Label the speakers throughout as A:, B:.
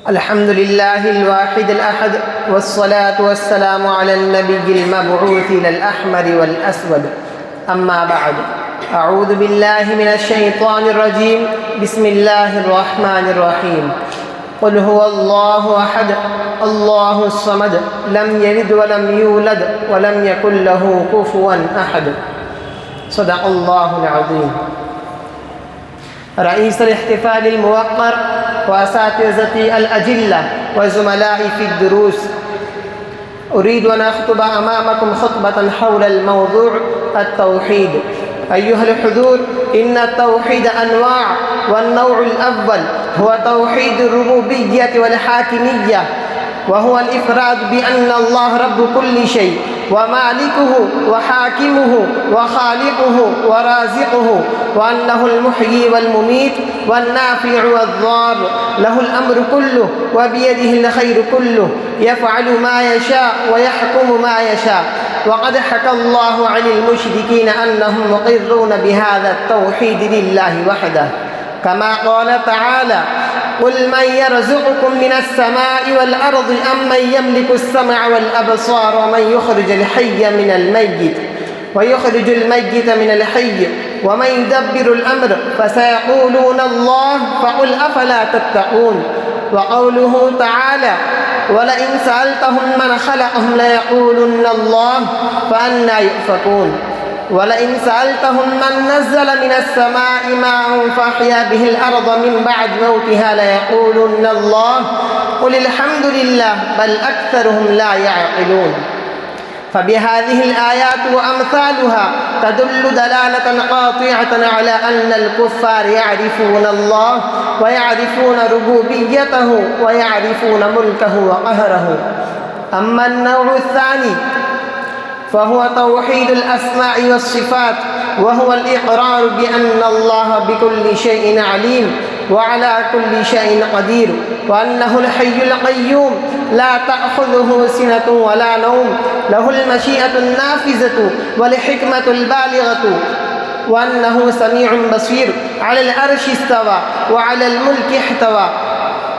A: الحمد لله الواحد الأحد، والصلاة والسلام على النبي المبعوث إلى الأحمر والأسود. أما بعد، أعوذ بالله من الشيطان الرجيم. بسم الله الرحمن الرحيم. قل هو الله أحد الله الصمد لم يلد ولم يولد ولم يكن له كفوا أحد. صدق الله العظيم. رئيس الاحتفال الموقر وأساتذتي الأجلة وزملائي في الدروس، أريد أن أخطب أمامكم خطبة حول الموضوع التوحيد. أيها الحضور، إن التوحيد أنواع، والنوع الأول هو توحيد الربوبية والحاكمية، وهو الإفراد بأن الله رب كل شيء ومالكه وحاكمه وخالقه ورازقه، وأنه المحيي والمميت والنافع والضار، له الأمر كله وبيده الخير كله، يفعل ما يشاء ويحكم ما يشاء. وقد حكى الله عن المشركين أنهم مقرون بهذا التوحيد لله وحده، كما قال تعالى: قل من يرزقكم من السماء والأرض أم من يملك السمع والأبصار ومن يخرج الحي من الميت ويخرج الميت من الحي ومن يدبر الأمر فسيقولون الله فقل أفلا تتقون. وقوله تعالى: ولئن سألتهم من خلقهم ليقولن الله فأنى يؤفكون. ولئن سألتهم من نزل من السماء ماء فأحيا به الأرض من بعد موتها ليقولن الله قل الحمد لله بل أكثرهم لا يعقلون. فبهذه الآيات وأمثالها تدل دلالة قاطعة على أن الكفار يعرفون الله ويعرفون ربوبيته ويعرفون ملكه وقهره. أما النوع الثاني فهو توحيد الأسماء والصفات، وهو الإقرار بأن الله بكل شيء عليم وعلى كل شيء قدير، وأنه الحي القيوم لا تأخذه سنة ولا نوم، له المشيئة النافذة والحكمة البالغة، وأنه سميع بصير، على العرش استوى وعلى الملك احتوى،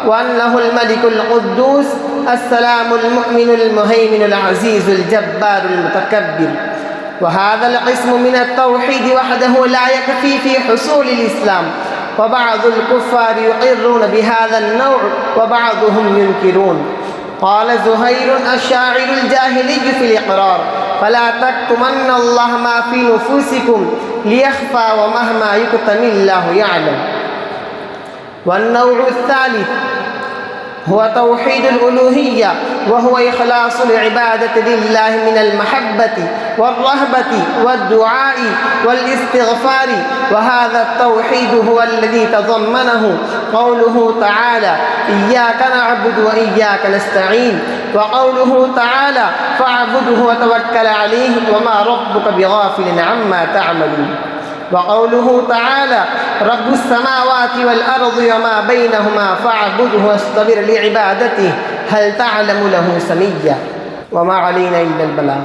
A: وأنه الملك القدوس السلام المؤمن المهيمن العزيز الجبار المتكبر. وهذا القسم من التوحيد وحده لا يكفي في حصول الإسلام، وبعض الكفار يقرون بهذا النوع وبعضهم ينكرون. قال زهير الشاعر الجاهلي في الإقرار: فلا تكتمن الله ما في نفوسكم ليخفى ومهما يكتم الله يعلم. والنوع الثالث هو توحيد الألوهية، وهو إخلاص العبادة لله من المحبة والرهبة والدعاء والاستغفار. وهذا التوحيد هو الذي تضمنه قوله تعالى: إياك نعبد وإياك نستعين، وقوله تعالى: فاعبده وتوكل عليه وما ربك بغافل عما تعملون. وقوله تعالى: رب السماوات والأرض وما بينهما فاعبده واصطبر لعبادته هل تعلم له سميا. وما علينا إلا البلاغ.